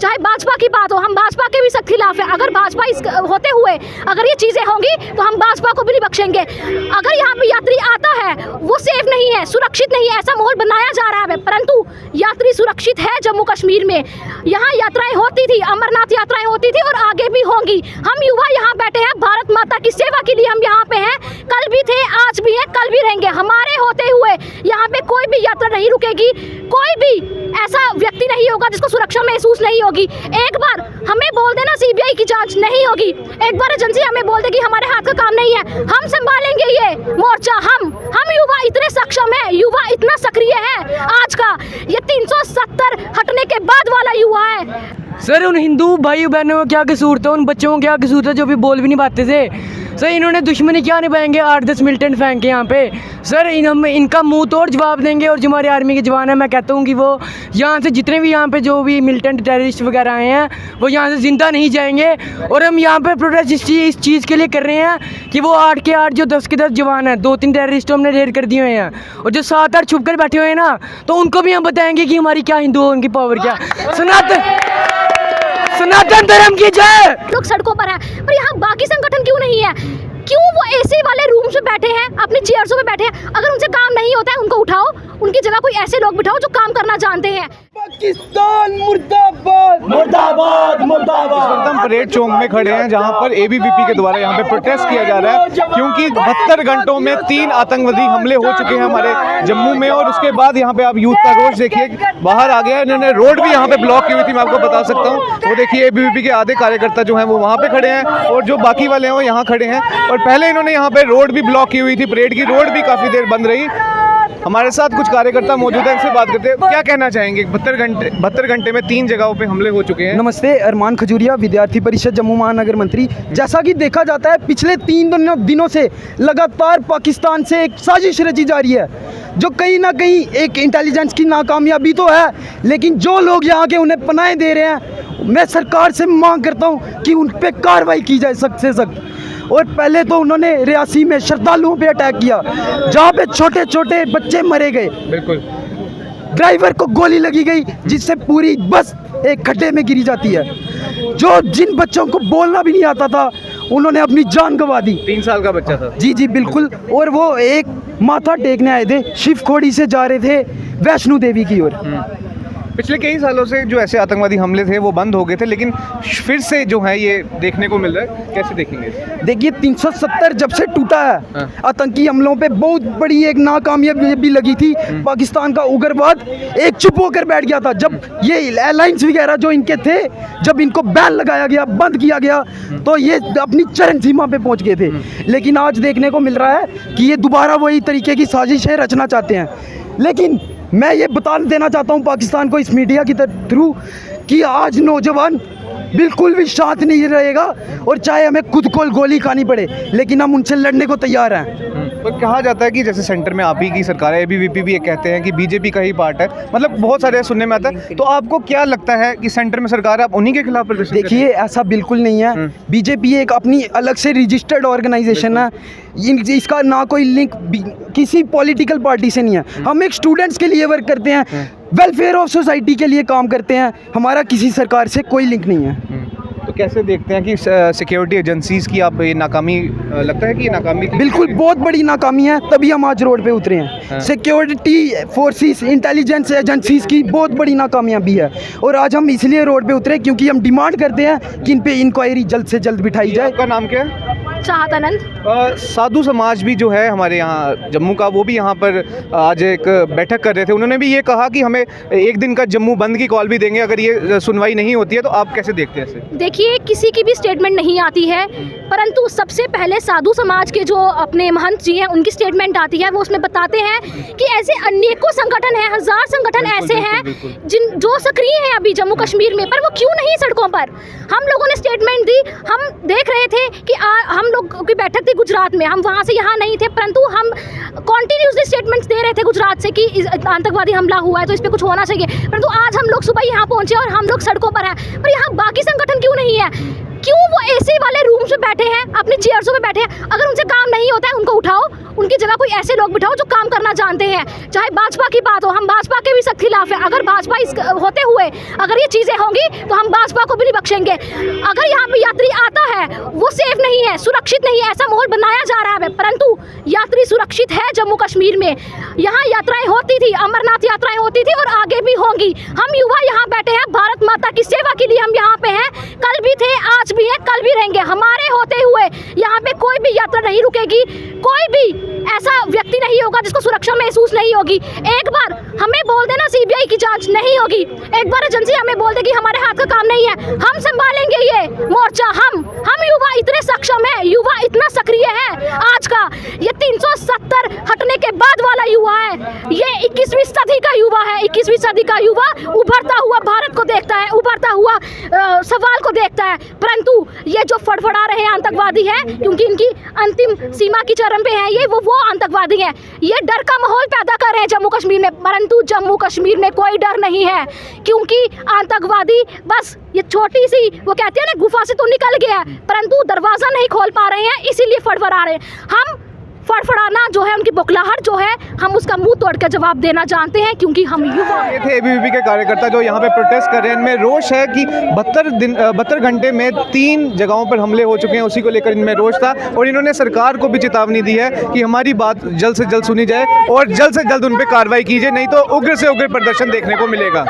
चाहे भाजपा की बात हो, हम भाजपा के भी सख्त खिलाफ है। अगर भाजपा इस होते हुए अगर ये चीज़ें होंगी तो हम भाजपा को भी नहीं बख्शेंगे। अगर यहाँ पे यात्री आता है वो सेफ नहीं है, सुरक्षित नहीं है, ऐसा माहौल बनाया जा रहा है, परंतु यात्री सुरक्षित है जम्मू कश्मीर में। यहाँ यात्राएं होती थी, अमरनाथ यात्राएं होती थी और आगे भी होंगी। हम युवा यहाँ बैठे हैं भारत माता की सेवा के लिए, हम यहाँ पे हैं, कल भी थे, आज भी हैं, कल भी रहेंगे। हमारे होते हुए यहाँ पे कोई भी यात्रा नहीं रुकेगी, कोई भी ऐसा व्यक्ति नहीं होगा जिसको सुरक्षा महसूस नहीं होगी। एक बार हमें बोल देना सीबीआई की जांच नहीं होगी, एक बार एजेंसी हमें बोल दे कि हमारे हाथ का काम नहीं है, हम संभालेंगे ये मोर्चा। हम युवा इतने सक्षम है, युवा इतना सक्रिय है आज का, ये 370 हटने के बाद वाला युवा है। सर उन हिंदू भाई बहनों का क्या कसूर था, उन बच्चों को क्या कसूर था जो भी बोल भी नहीं पाते थे। सर इन्होंने दुश्मनी क्या निभाएंगे 8-10 मिलिटेंट फेंक के यहाँ पे। सर हम इनका मुंह तोड़ जवाब देंगे। और जो हमारी आर्मी के जवान हैं, मैं कहता हूँ कि वो यहाँ से जितने भी यहाँ पे जो भी मिलिटेंट टेररिस्ट वगैरह आए हैं वो यहाँ से ज़िंदा नहीं जाएंगे। और हम यहाँ पे प्रोटेस्ट इस चीज़ के लिए कर रहे हैं कि वो 8 के 8 जो 10 के 10 जवान हैं, 2-3 टेररिस्टों हमने रेड कर दिए हुए हैं, और जो 7-8 छुप कर बैठे हुए हैं ना, तो उनको भी हम बताएंगे कि हमारी क्या हिंदुओं की पावर क्या। सनातन धर्म की जय। लोग सड़कों पर हैं, पर यहाँ बाकी संगठन क्यों नहीं है? क्यों वो एसी वाले रूम्स में बैठे हैं, अपनी चेयर्सों में बैठे हैं? अगर उनसे काम नहीं होता है उनको उठाओ, उनकी जगह कोई ऐसे लोग बिठाओ जो काम करना जानते हैं। पाकिस्तान मुर्दाबाद मुर्दाबाद मुर्दाबाद। हम परेड चौक में खड़े हैं जहां पर एबीवीपी के द्वारा यहां पे प्रोटेस्ट किया जा रहा है, क्योंकि 72 घंटों में 3 आतंकवादी हमले हो चुके हैं हमारे जम्मू में। और उसके बाद यहां पे आप यूथ का रोष देखिए बाहर आ गया है। इन्होंने रोड भी यहां पे ब्लॉक की हुई थी, मैं आपको बता सकता हूं। वो देखिए एबीवीपी के आधे कार्यकर्ता जो हैं वो वहां पे खड़े हैं और जो बाकी वाले हैं वो यहाँ खड़े हैं। और पहले इन्होंने यहाँ पे रोड भी ब्लॉक की हुई थी, परेड की रोड भी काफी देर बंद रही। हमारे साथ कुछ कार्यकर्ता मौजूद हैं, इनसे बात करते हैं। क्या कहना चाहेंगे? 72 घंटे में 3 जगहों पे हमले हो चुके हैं। नमस्ते, अरमान खजूरिया, विद्यार्थी परिषद जम्मू महानगर मंत्री। जैसा कि देखा जाता है पिछले 3 दिनों से लगातार पाकिस्तान से एक साजिश रची जा रही है, जो कहीं ना कहीं एक इंटेलिजेंस की नाकामयाबी तो है, लेकिन जो लोग यहाँ के उन्हें पनाहे दे रहे हैं, मैं सरकार से मांग करता हूँ कि उन पर कार्रवाई की जाए सख्त से सख्त। और पहले तो उन्होंने रियासी में श्रद्धालुओं पे अटैक किया, जहाँ पे छोटे छोटे बच्चे मरे गए। बिल्कुल, ड्राइवर को गोली लगी गई, जिससे पूरी बस एक खड्डे में गिरी जाती है। जिन बच्चों को बोलना भी नहीं आता था, उन्होंने अपनी जान गंवा दी। 3 साल का बच्चा था। जी जी बिल्कुल। और वो एक माथा टेकने आए थे, शिवखोड़ी से जा रहे थे वैष्णो देवी की ओर। पिछले कई सालों से जो ऐसे आतंकवादी हमले थे वो बंद हो गए थे, लेकिन फिर से जो है ये देखने को मिल रहा है। कैसे देखेंगे? देखिए 370 जब से टूटा है आतंकी हमलों पे बहुत बड़ी एक नाकामयाबी भी लगी थी। पाकिस्तान का उग्रवाद एक चुप होकर बैठ गया था। जब ये एयरलाइंस वगैरह जो इनके थे, जब इनको बैन लगाया गया, बंद किया गया, तो ये अपनी चरम सीमा पे पहुंच गए थे। लेकिन आज देखने को मिल रहा है कि ये दोबारा वही तरीके की साजिशें रचना चाहते हैं। लेकिन मैं ये बता देना चाहता हूँ पाकिस्तान को इस मीडिया की थ्रू कि आज नौजवान बिल्कुल भी शांत नहीं रहेगा, और चाहे हमें खुद को गोली खानी पड़े, लेकिन हम उनसे लड़ने को तैयार हैं। पर कहा जाता है कि जैसे सेंटर में आप ही की सरकार है, एबीवीपी भी ये कहते हैं कि बीजेपी का ही पार्ट है, मतलब बहुत सारे सुनने में आता है। तो आपको क्या लगता है कि सेंटर में सरकार है, आप उन्हीं के खिलाफ प्रदर्शन? देखिए ऐसा बिल्कुल नहीं है। बीजेपी एक अपनी अलग से रजिस्टर्ड ऑर्गेनाइजेशन है, इसका ना कोई लिंक किसी पॉलिटिकल पार्टी से नहीं है। हम एक स्टूडेंट्स के लिए वर्क करते हैं, वेलफेयर ऑफ सोसाइटी के लिए काम करते हैं, हमारा किसी सरकार से कोई लिंक नहीं है। तो कैसे देखते हैं कि सिक्योरिटी एजेंसीज की आप ये नाकामी लगता है कि ये नाकामी थी? बिल्कुल बहुत बड़ी नाकामी है, तभी हम आज रोड पे उतरे हैं। सिक्योरिटी फोर्सेस, इंटेलिजेंस एजेंसीज की बहुत बड़ी नाकामयाबी है, और आज हम इसलिए रोड पे उतरे क्योंकि हम डिमांड करते हैं कि इन पे इंक्वायरी जल्द से जल्द बिठाई जाए। आपका नाम क्या है? चाहत आनंद। साधु समाज भी जो है हमारे यहाँ जम्मू का, वो भी यहाँ पर आज एक बैठक कर रहे थे। उन्होंने भी ये कहा कि हमें 1 दिन का जम्मू बंद की कॉल भी देंगे अगर ये सुनवाई नहीं होती है। तो आप कैसे देखते हैं इसे? देखिए किसी की भी स्टेटमेंट नहीं आती है, परंतु सबसे पहले साधु समाज के जो अपने महंत जी हैं उनकी स्टेटमेंट आती है। वो उसमें बताते हैं कि ऐसे अनेकों संगठन हैं, 1000 संगठन ऐसे हैं जो सक्रिय हैं अभी जम्मू कश्मीर में, पर वो क्यों नहीं सड़कों पर? हम लोगों ने स्टेटमेंट दी, हम देख रहे थे कि हम लोग की बैठक थी गुजरात में, हम वहाँ से यहाँ नहीं थे, परंतु हम कॉन्टिन्यूसली स्टेटमेंट्स दे रहे थे गुजरात से कि आतंकवादी हमला हुआ है तो इस पर कुछ होना चाहिए। परंतु आज हम लोग सुबह यहाँ पहुँचे और हम लोग सड़कों पर हैं, पर यहाँ बाकी संगठन क्यों नहीं है? क्यों वो एसी वाले रूम्स में बैठे हैं, अपनी चेयर्सों में बैठे हैं? अगर उनसे काम नहीं होता है उनको उठाओ, उनकी जगह कोई ऐसे लोग बिठाओ जो काम करना जानते हैं। चाहे भाजपा की बात हो, हम भाजपा के भी सख्त खिलाफ है। अगर भाजपा इस होते हुए अगर ये चीज़ें होंगी तो हम भाजपा को भी नहीं बख्शेंगे। अगर यहाँ पे यात्री आता है वो सेफ नहीं है, सुरक्षित नहीं है, ऐसा माहौल बनाया जा रहा है, परंतु यात्री सुरक्षित है जम्मू कश्मीर में। यहाँ यात्राएं होती थी, अमरनाथ यात्राएं होती थी और आगे भी होंगी। हम युवा यहाँ बैठे हैं भारत माता की सेवा के लिए, हम यहाँ पे हैं, कल भी थे, आज भी है, कल भी रहेंगे। हमारे होते हुए यहाँ पे कोई भी यात्रा नहीं रुकेगी, कोई भी ऐसा व्यक्ति नहीं होगा जिसको सुरक्षा महसूस नहीं होगी। एक बार हमें बोल देना सीबीआई की जांच नहीं होगी, एक बार एजेंसी हमें बोल देगी हमारे हाथ का काम नहीं है, हम संभालेंगे ये मोर्चा। हम युवा इतने सक्षम है, युवा इतना सक्रिय है आज का। ये 370 हटने के बाद वाला युवा है, ये 21वीं सदी का युवा है। 21वीं सदी का युवा उभरता हुआ भारत को देखता है, उभरता हुआ सवाल को देखता है। परंतु ये जो फड़फड़ा रहे आतंकवादी हैं, क्योंकि इनकी अंतिम सीमा की चरम पे है, ये वो आतंकवादी हैं, ये डर का माहौल पैदा कर रहे हैं जम्मू कश्मीर में। परंतु जम्मू कश्मीर में कोई डर नहीं है, क्योंकि आतंकवादी बस ये छोटी सी वो कहते हैं ना गुफा से तो निकल गया है, परंतु दरवाज़ा नहीं खोल पा रहे हैं, इसीलिए फड़फड़ा रहे हैं। हम फड़फड़ाना जो है, उनकी बुखलाहट जो है, हम उसका मुंह तोड़ कर जवाब देना जानते हैं, क्योंकि हम युवा हैं। ये थे एबीवीपी के कार्यकर्ता जो यहाँ पे प्रोटेस्ट कर रहे हैं। इनमें रोष है कि 72 घंटे में 3 जगहों पर हमले हो चुके हैं, उसी को लेकर इनमें रोष था। और इन्होंने सरकार को भी चेतावनी दी है कि हमारी बात जल्द से जल्द सुनी जाए और जल्द से जल्द उन पर कार्रवाई की जाए, नहीं तो उग्र से उग्र प्रदर्शन देखने को मिलेगा।